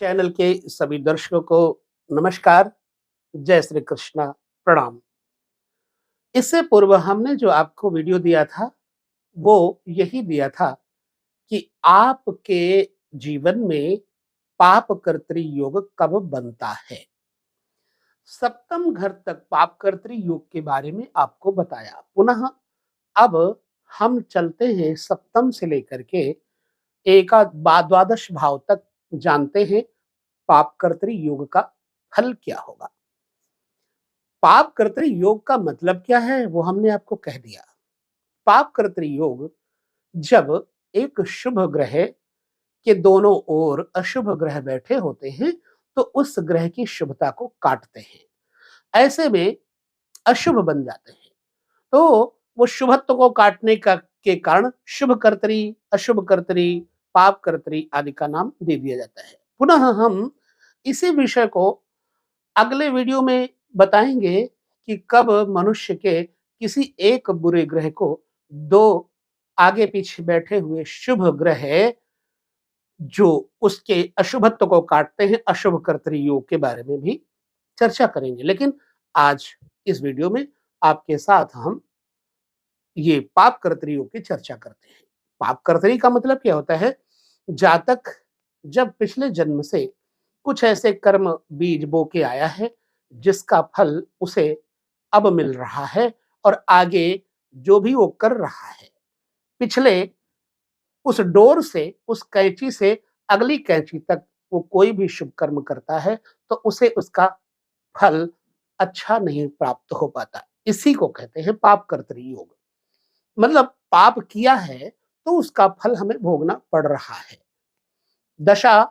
Channel के सभी दर्शकों को नमस्कार, जय श्री कृष्णा, प्रणाम। इससे पूर्व हमने जो आपको वीडियो दिया था, वो यही दिया था कि आपके जीवन में पाप कर्तरी योग कब बनता है। सप्तम घर तक पाप कर्तरी योग के बारे में आपको बताया। पुनः अब हम चलते हैं सप्तम से लेकर के द्वादश भाव तक, जानते हैं पाप कर्तरी योग का फल क्या होगा। पाप कर्तरी योग का मतलब क्या है वो हमने आपको कह दिया। पाप कर्तरी योग जब एक शुभ ग्रह के दोनों ओर अशुभ ग्रह बैठे होते हैं तो उस ग्रह की शुभता को काटते हैं, ऐसे में अशुभ बन जाते हैं। तो वो शुभत्व को काटने का के कारण शुभ कर्तरी, अशुभ कर्तरी, पाप कर्तरी आदि का नाम दे दिया जाता है। पुनः हम इसी विषय को अगले वीडियो में बताएंगे कि कब मनुष्य के किसी एक बुरे ग्रह को दो आगे पीछे बैठे हुए शुभ ग्रह जो उसके अशुभत्व को काटते हैं, अशुभ कर्तरी योग के बारे में भी चर्चा करेंगे। लेकिन आज इस वीडियो में आपके साथ हम ये पाप कर्तरी योग की चर्चा करते हैं। पाप कर्तरी का मतलब क्या होता है? जातक जब पिछले जन्म से कुछ ऐसे कर्म बीज बो के आया है जिसका फल उसे अब मिल रहा है, और आगे जो भी वो कर रहा है, पिछले उस डोर से, उस कैंची से अगली कैंची तक वो कोई भी शुभ कर्म करता है तो उसे उसका फल अच्छा नहीं प्राप्त हो पाता। इसी को कहते हैं पाप कर्तरी योग। मतलब पाप किया है तो उसका फल हमें भोगना पड़ रहा है। दशा,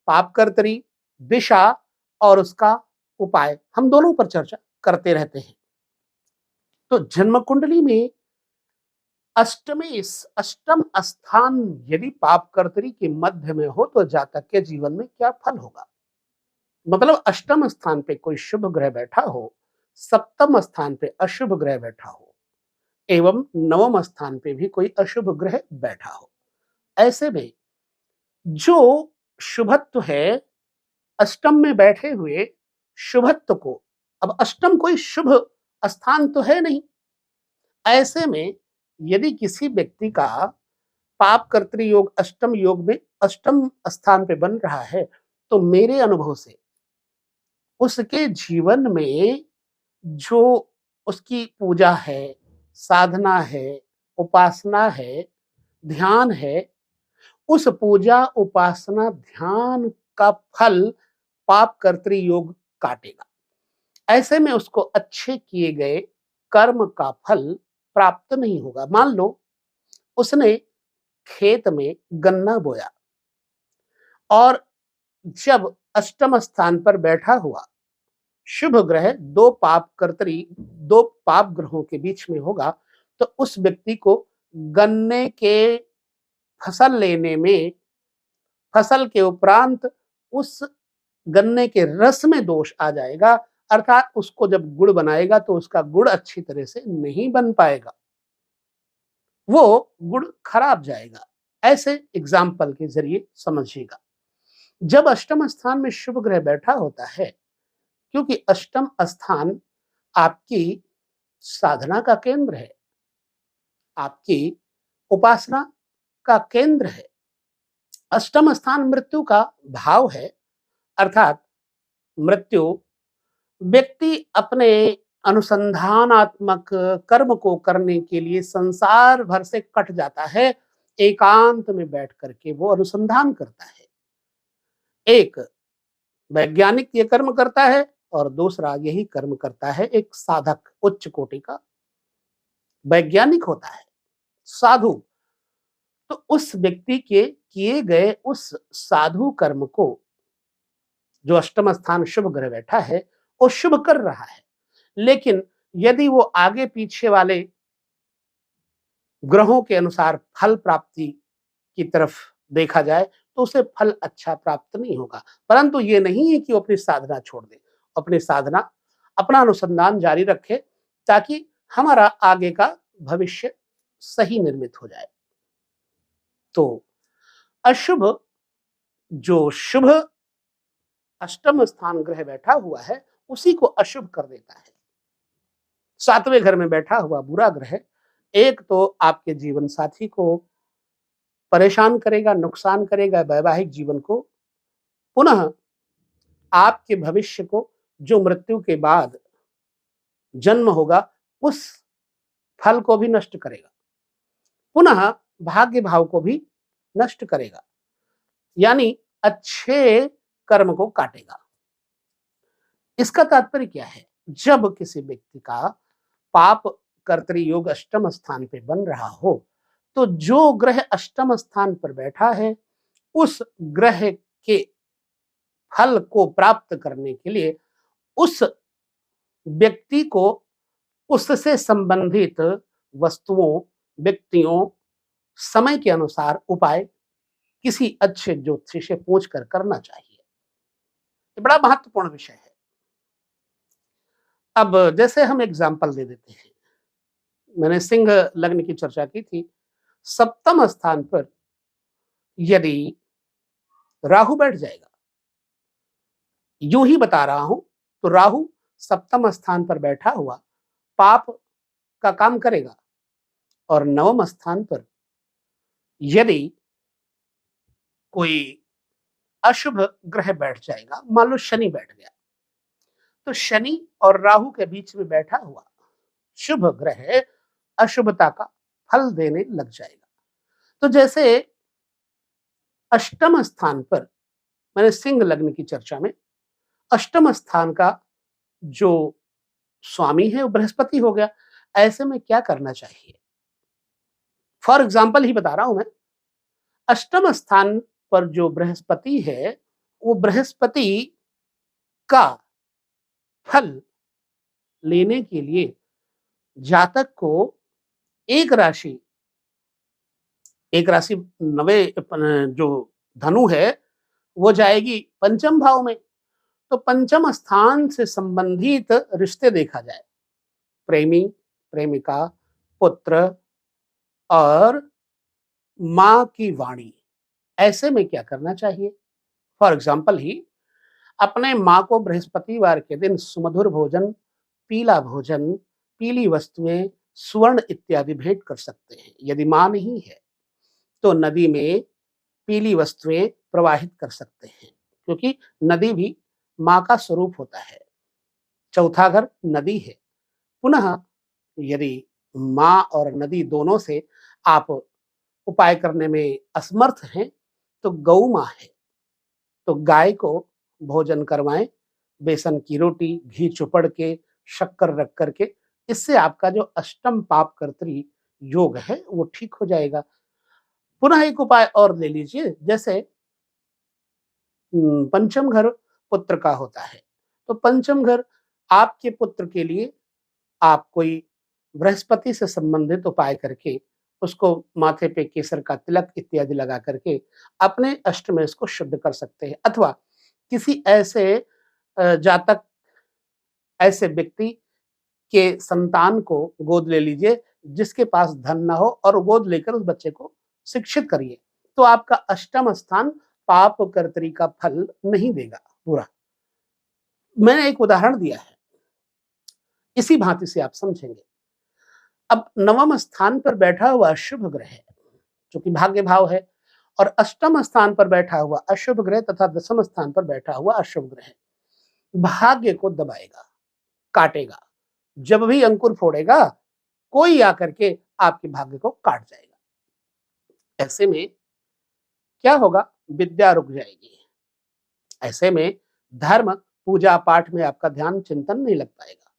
पाप कर्तरी, दिशा और उसका उपाय, हम दोनों पर चर्चा करते रहते हैं। तो जन्म कुंडली में अष्टम स्थान यदि पाप कर्तरी के मध्य में हो तो जातक के जीवन में क्या फल होगा। मतलब अष्टम स्थान पे कोई शुभ ग्रह बैठा हो, सप्तम स्थान पे अशुभ ग्रह बैठा हो, एवं नवम स्थान पे भी कोई अशुभ ग्रह बैठा हो, ऐसे में जो शुभत्व है अष्टम में बैठे हुए शुभत्व को, अब अष्टम कोई शुभ स्थान तो है नहीं, ऐसे में यदि किसी व्यक्ति का पाप कर्तरी योग अष्टम योग में अष्टम स्थान पे बन रहा है तो मेरे अनुभव से उसके जीवन में जो उसकी पूजा है, साधना है, उपासना है, ध्यान है, उस पूजा, उपासना, ध्यान का फल पाप कर्तरी योग काटेगा। ऐसे में उसको अच्छे किए गए कर्म का फल प्राप्त नहीं होगा। मान लो उसने खेत में गन्ना बोया और जब अष्टम स्थान पर बैठा हुआ शुभ ग्रह दो पाप ग्रहों के बीच में होगा तो उस व्यक्ति को गन्ने के फसल लेने में, फसल के उपरांत उस गन्ने के रस में दोष आ जाएगा। अर्थात उसको जब गुड़ बनाएगा तो उसका गुड़ अच्छी तरह से नहीं बन पाएगा, वो गुड़ खराब जाएगा। ऐसे एग्जाम्पल के जरिए समझिएगा। जब अष्टम स्थान में शुभ ग्रह बैठा होता है, क्योंकि अष्टम स्थान आपकी साधना का केंद्र है, आपकी उपासना का केंद्र है। अष्टम स्थान मृत्यु का भाव है, अर्थात मृत्यु व्यक्ति अपने अनुसंधानात्मक कर्म को करने के लिए संसार भर से कट जाता है, एकांत में बैठ करके वो अनुसंधान करता है। एक वैज्ञानिक ये कर्म करता है और दूसरा यही कर्म करता है एक साधक, उच्च कोटि का वैज्ञानिक होता है, साधु। तो उस व्यक्ति के किए गए उस साधु कर्म को जो अष्टम स्थान शुभ ग्रह बैठा है वो शुभ कर रहा है, लेकिन यदि वो आगे पीछे वाले ग्रहों के अनुसार फल प्राप्ति की तरफ देखा जाए तो उसे फल अच्छा प्राप्त नहीं होगा। परंतु ये नहीं है कि वो अपनी साधना छोड़ दे, अपनी साधना, अपना अनुसंधान जारी रखे ताकि हमारा आगे का भविष्य सही निर्मित हो जाए। तो अशुभ जो शुभ अष्टम स्थान ग्रह बैठा हुआ है उसी को अशुभ कर देता है। सातवें घर में बैठा हुआ बुरा ग्रह एक तो आपके जीवन साथी को परेशान करेगा, नुकसान करेगा वैवाहिक जीवन को, पुनः आपके भविष्य को जो मृत्यु के बाद जन्म होगा उस फल को भी नष्ट करेगा, पुनः भाग्य भाव को भी नष्ट करेगा, यानी अच्छे कर्म को काटेगा। इसका तात्पर्य क्या है? जब किसी व्यक्ति का पाप कर्तरी योग अष्टम स्थान पे बन रहा हो तो जो ग्रह अष्टम स्थान पर बैठा है उस ग्रह के फल को प्राप्त करने के लिए उस व्यक्ति को उससे संबंधित वस्तुओं, व्यक्तियों, समय के अनुसार उपाय किसी अच्छे ज्योतिषी से पूछ कर करना चाहिए। ये बड़ा महत्वपूर्ण विषय है। अब जैसे हम एग्जाम्पल दे देते हैं, मैंने सिंह लग्न की चर्चा की थी। सप्तम स्थान पर यदि राहु बैठ जाएगा, यूं ही बता रहा हूं, तो राहु सप्तम स्थान पर बैठा हुआ पाप का काम करेगा और नवम स्थान पर यदि कोई अशुभ ग्रह बैठ जाएगा, मान लो शनि बैठ गया, तो शनि और राहु के बीच में बैठा हुआ शुभ ग्रह अशुभता का फल देने लग जाएगा। तो जैसे अष्टम स्थान पर मैंने सिंह लग्न की चर्चा में अष्टम स्थान का जो स्वामी है वो बृहस्पति हो गया। ऐसे में क्या करना चाहिए? फॉर एग्जाम्पल ही बता रहा हूं मैं। अष्टम स्थान पर जो बृहस्पति है वो बृहस्पति का फल लेने के लिए जातक को एक राशि नवे जो धनु है वो जाएगी पंचम भाव में। तो पंचम स्थान से संबंधित रिश्ते देखा जाए, प्रेमी, प्रेमिका, पुत्र और मां की वाणी। ऐसे में क्या करना चाहिए? फॉर एग्जाम्पल ही अपने मां को बृहस्पतिवार के दिन सुमधुर भोजन, पीला भोजन, पीली वस्तुएं, स्वर्ण इत्यादि भेंट कर सकते हैं। यदि मां नहीं है तो नदी में पीली वस्तुएं प्रवाहित कर सकते हैं, क्योंकि नदी भी मां का स्वरूप होता है। चौथा घर नदी है। पुनः यदि मां और नदी दोनों से आप उपाय करने में असमर्थ हैं तो गौ मां है, तो गाय को भोजन करवाएं, बेसन की रोटी, घी चुपड़ के, शक्कर रख करके। इससे आपका जो अष्टम पाप कर्तरी योग है वो ठीक हो जाएगा। पुनः एक उपाय और ले लीजिए, जैसे पंचम घर पुत्र का होता है, तो पंचम घर आपके पुत्र के लिए आप कोई बृहस्पति से संबंधित उपाय करके उसको माथे पे केसर का तिलक इत्यादि लगा करके अपने अष्टमेश को शुद्ध कर सकते हैं। अथवा किसी ऐसे जातक, ऐसे व्यक्ति के संतान को गोद ले लीजिए जिसके पास धन ना हो और गोद लेकर उस बच्चे को शिक्षित करिए, तो आपका अष्टम स्थान पाप कर्तरी का फल नहीं देगा बुरा। मैंने एक उदाहरण दिया है, इसी भांति से आप समझेंगे। अब नवम स्थान पर बैठा हुआ शुभ ग्रह है जो कि भाग्य भाव है, और अष्टम स्थान पर बैठा हुआ अशुभ ग्रह तथा दसम स्थान पर बैठा हुआ अशुभ ग्रह भाग्य को दबाएगा, काटेगा। जब भी अंकुर फोड़ेगा कोई आकर के आपके भाग्य को काट जाएगा। ऐसे में क्या होगा? विद्या रुक जाएगी। ऐसे में धर्म, पूजा पाठ में आपका ध्यान चिंतन नहीं लग पाएगा।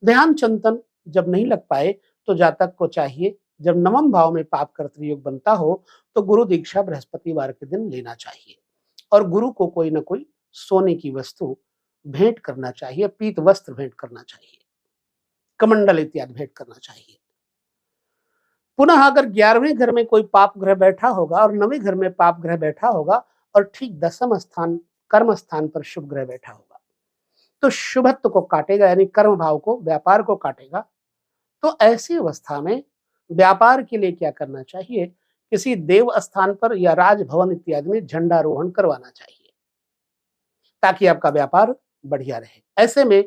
ध्यान चिंतन जब नहीं लग पाए तो जातक को चाहिए, जब नवम भाव में पाप कर्तृ योग बनता हो तो गुरु दीक्षा बृहस्पतिवार के दिन लेना चाहिए और गुरु को कोई ना कोई सोने की वस्तु भेंट करना चाहिए, पीत वस्त्र भेंट करना चाहिए, कमंडल इत्यादि भेंट करना चाहिए। पुनः अगर 11वें घर में कोई पाप ग्रह बैठा होगा और 9वें घर में पाप ग्रह बैठा होगा और ठीक दसम स्थान कर्म स्थान पर शुभ ग्रह बैठा होगा तो शुभत्व को काटेगा, यानी कर्म भाव को, व्यापार को काटेगा। तो ऐसी अवस्था में व्यापार के लिए क्या करना चाहिए? किसी देव स्थान पर या राजभवन इत्यादि में झंडारोहण करवाना चाहिए। ताकि आपका व्यापार बढ़िया रहे। ऐसे में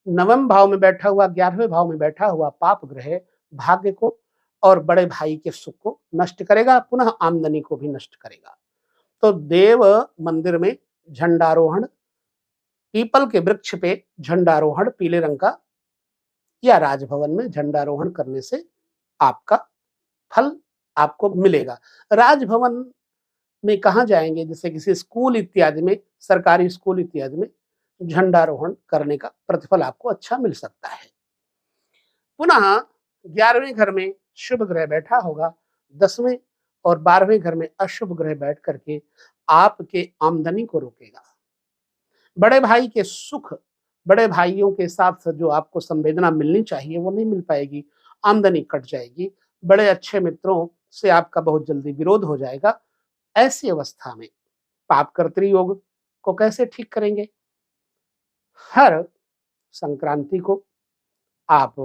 नवम भाव में बैठा हुआ, 11वें भाव में बैठा हुआ पाप ग्रह भाग्य को और बड़े भाई के सुख को नष्ट करेगा, पुनः आमदनी को भी नष्ट करेगा। तो देव मंदिर में झंडारोहण, पीपल के वृक्ष पे झंडारोहण पीले रंग का, या राजभवन में झंडारोहण करने से आपका फल आपको मिलेगा। राजभवन में कहाँ जाएंगे? जैसे किसी स्कूल इत्यादि में, सरकारी स्कूल इत्यादि में झंडारोहण करने का प्रतिफल आपको अच्छा मिल सकता है। पुनः 11वें घर में शुभ ग्रह बैठा होगा, 10वें और 12वें घर में अशुभ ग्रह बैठ करके आपके आमदनी को रोकेगा। बड़े भाई के सुख, बड़े भाइयों के साथ जो आपको संवेदना मिलनी चाहिए वो नहीं मिल पाएगी, आमदनी कट जाएगी। बड़े अच्छे मित्रों से आपका बहुत जल्दी विरोध हो जाएगा। ऐसी अवस्था में पापकर्तरी योग को कैसे ठीक करेंगे? हर संक्रांति को आप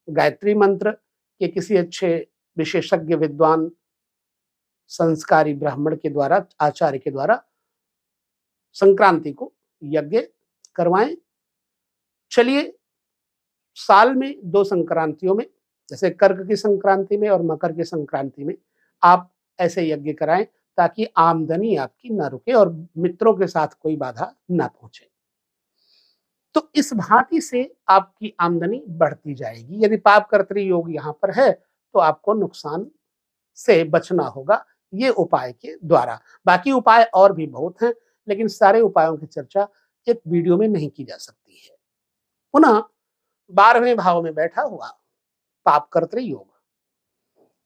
गायत्री मंत्र के किसी अच्छे विशेषज्ञ विद्वान संस्कारी ब्राह्मण के द्वारा, आचार्य के द्वारा संक्रांति को यज्ञ करवाएं। चलिए, साल में 2 संक्रांतियों में, जैसे कर्क की संक्रांति में और मकर की संक्रांति में आप ऐसे यज्ञ कराएं ताकि आमदनी आपकी ना रुके और मित्रों के साथ कोई बाधा ना पहुंचे। तो इस भांति से आपकी आमदनी बढ़ती जाएगी। यदि पापकर्तरी योग यहाँ पर है तो आपको नुकसान से बचना होगा ये उपाय के द्वारा। बाकी उपाय और भी बहुत हैं, लेकिन सारे उपायों की चर्चा एक वीडियो में नहीं की जा सकती है। पुनः 12वें भाव में बैठा हुआ पापकर्तरी योग,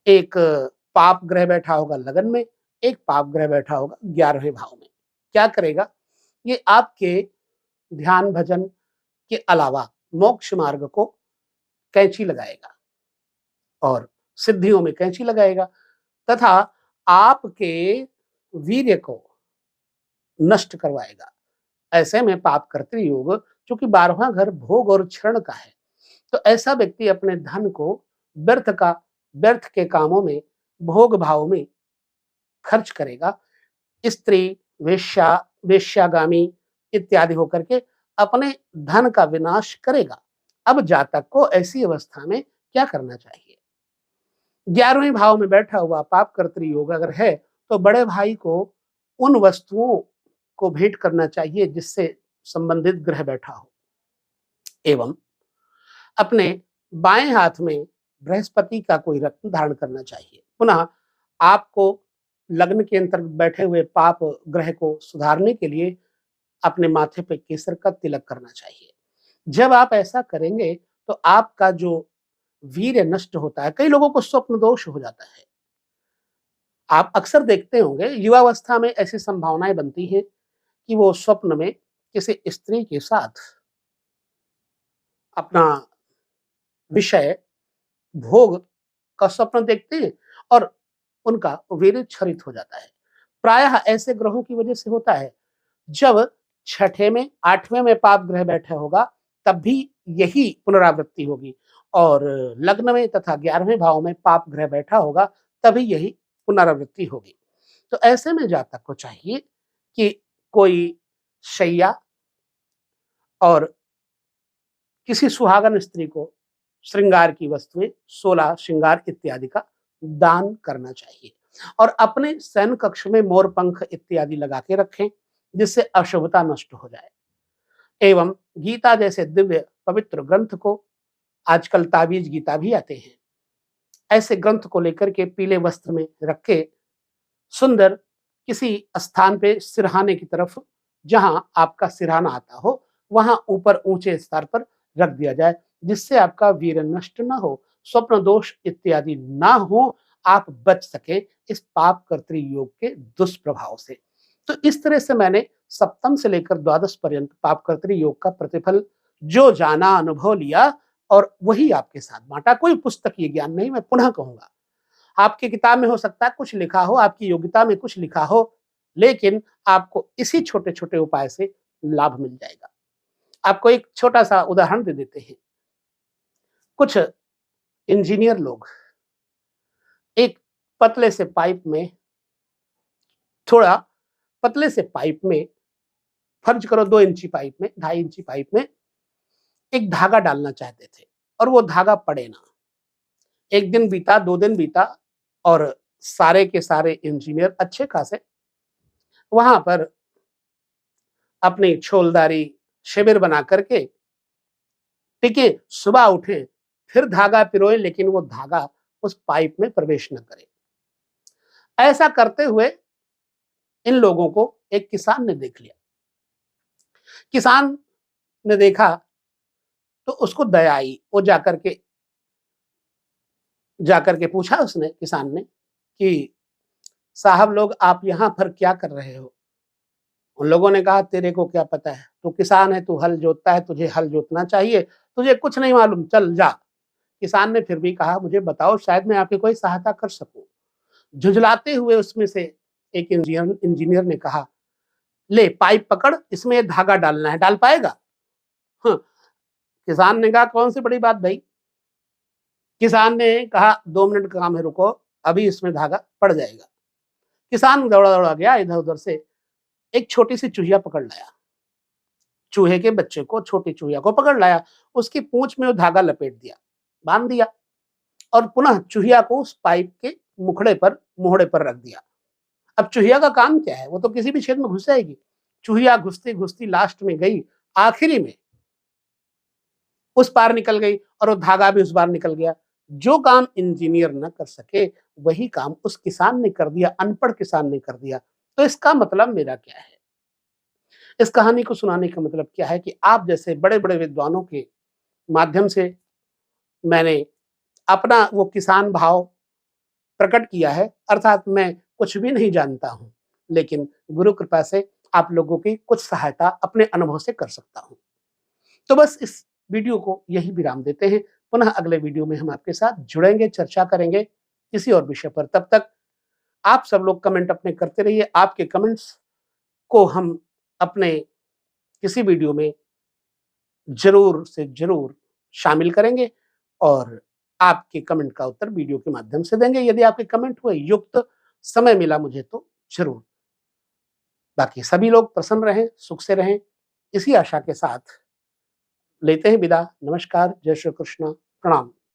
एक पाप ग्रह बैठा होगा लगन में, एक पाप ग्रह बैठा होगा 11वें भाव में। क्या करेगा? ये आपके ध्यान भजन के अलावा मोक्ष मार्ग को कैंची लगाएगा और सिद्धियों में कैंची लगाएगा, तथा आपके वीर्य को नष्ट करवाएगा। ऐसे में पापकर्तरी योग, चूंकि 12वां घर भोग और क्षरण का है, तो ऐसा व्यक्ति अपने धन को व्यर्थ के कामों में, भोग भाव में खर्च करेगा। स्त्री, वेश्यागामी इत्यादि होकर के अपने धन का विनाश करेगा। अब जातक को ऐसी अवस्था में क्या करना चाहिए? 11वें भाव में बैठा हुआ पापकर्तरी योग अगर है तो बड़े भाई को उन वस्तुओं को भेंट करना चाहिए जिससे संबंधित ग्रह बैठा हो, एवं अपने बाएं हाथ में बृहस्पति का कोई रत्न धारण करना चाहिए। पुनः आपको लग्न के अंतर्गत बैठे हुए पाप ग्रह को सुधारने के लिए अपने माथे पे केसर का तिलक करना चाहिए। जब आप ऐसा करेंगे तो आपका जो वीर्य नष्ट होता है, कई लोगों को स्वप्न दोष हो जाता है। आप अक्सर देखते होंगे युवावस्था में ऐसी संभावनाएं बनती हैं कि वो स्वप्न में किसी स्त्री के साथ अपना विषय भोग का स्वप्न देखते हैं और उनका वीर्य क्षरित हो जाता है। प्रायः ऐसे ग्रहों की वजह से होता है। जब 6ठे में, 8वें में पाप ग्रह बैठा होगा तब भी यही पुनरावृत्ति होगी, और लग्न में तथा 11वें भाव में पाप ग्रह बैठा होगा तभी यही पुनरावृत्ति होगी। तो ऐसे में जातक को चाहिए कि कोई शैया और किसी सुहागन स्त्री को श्रृंगार की वस्तुएं, 16 श्रृंगार इत्यादि का दान करना चाहिए, और अपने शयन कक्ष में मोर पंख इत्यादि लगा के रखें जिससे अशुभता नष्ट हो जाए। एवं गीता जैसे दिव्य पवित्र ग्रंथ को, आजकल ताबीज गीता भी आते हैं, ऐसे ग्रंथ को लेकर के पीले वस्त्र में रख के सुंदर किसी स्थान पे सिरहाने की तरफ, जहां आपका सिरहाना आता हो, वहां ऊपर ऊंचे स्तर पर रख दिया जाए, जिससे आपका वीर्य नष्ट न हो, स्वप्न दोष इत्यादि ना हो, आप बच सके इस पाप कर्तरी योग के दुष्प्रभाव से। तो इस तरह से मैंने सप्तम से लेकर द्वादश पर्यंत पाप कर्तरी योग का प्रतिफल जो जाना, अनुभव लिया और वही आपके साथ बांटा। कोई पुस्तकीय ज्ञान नहीं, मैं पुनः कहूंगा। आपकी किताब में हो सकता है कुछ लिखा हो, आपकी योग्यता में कुछ लिखा हो, लेकिन आपको इसी छोटे छोटे उपाय से लाभ मिल जाएगा। आपको एक छोटा सा उदाहरण दे देते हैं। कुछ इंजीनियर लोग एक पतले से पाइप में, थोड़ा पतले से पाइप में फर्ज करो 2 इंची पाइप में, 2.5 इंची पाइप में एक धागा डालना चाहते थे और वो धागा पड़े ना। 1 दिन बीता, 2 दिन बीता और सारे के सारे इंजीनियर अच्छे खासे वहां पर अपनी छोलदारी शिविर बना करके टिके, सुबह उठे, फिर धागा पिरोए, लेकिन वो धागा उस पाइप में प्रवेश न करे। ऐसा करते हुए इन लोगों को एक किसान ने देख लिया। किसान ने देखा तो उसको दया आई। वो जाकर के पूछा उसने, किसान ने, कि साहब लोग आप यहाँ पर क्या कर रहे हो? उन लोगों ने कहा तेरे को क्या पता है, तू किसान है, तू हल जोतता है, तुझे हल जोतना चाहिए, तुझे कुछ नहीं मालूम, चल जा। किसान ने फिर भी कहा मुझे बताओ, शायद मैं आपकी कोई सहायता कर सकूं। झुंझलाते हुए उसमें से एक इंजीनियर ने कहा, ले पाइप पकड़, इसमें धागा डालना है, डाल पाएगा? हाँ। किसान ने कहा कौन सी बड़ी बात भाई। किसान ने कहा 2 मिनट का काम है, रुको, अभी इसमें धागा पड़ जाएगा। किसान दौड़ा दौड़ा गया, इधर उधर से एक छोटी सी चूहिया पकड़ लाया, चूहे के बच्चे को, छोटी चूहिया को पकड़ लाया, उसकी पूंछ में वो धागा लपेट दिया, बांध दिया और पुनः चूहिया को उस पाइप के मोहड़े पर रख दिया। अब चूहिया का काम क्या है, वो तो किसी भी छेद में घुस जाएगी। चूहिया घुसती घुसती लास्ट में गई, आखिरी में उस पार निकल गई और वो धागा भी उस बार निकल गया। जो काम इंजीनियर न कर सके वही काम उस किसान ने कर दिया, अनपढ़ किसान ने कर दिया। तो इसका मतलब मेरा क्या है, इस कहानी को सुनाने का मतलब क्या है कि आप जैसे बड़े बड़े विद्वानों के माध्यम से मैंने अपना वो किसान भाव प्रकट किया है। अर्थात मैं कुछ भी नहीं जानता हूं, लेकिन गुरु कृपा से आप लोगों की कुछ सहायता अपने अनुभव से कर सकता हूं। तो बस इस वीडियो को यही विराम देते हैं। पुनः अगले वीडियो में हम आपके साथ जुड़ेंगे, चर्चा करेंगे किसी और विषय पर। तब तक आप सब लोग कमेंट अपने करते रहिए। आपके कमेंट्स को हम अपने किसी वीडियो में जरूर से जरूर शामिल करेंगे और आपके कमेंट का उत्तर वीडियो के माध्यम से देंगे। यदि आपके कमेंट हुए युक्त, समय मिला मुझे तो जरूर। बाकी सभी लोग प्रसन्न रहें, सुख से रहें, इसी आशा के साथ लेते हैं विदा। नमस्कार, जय श्री कृष्ण, प्रणाम।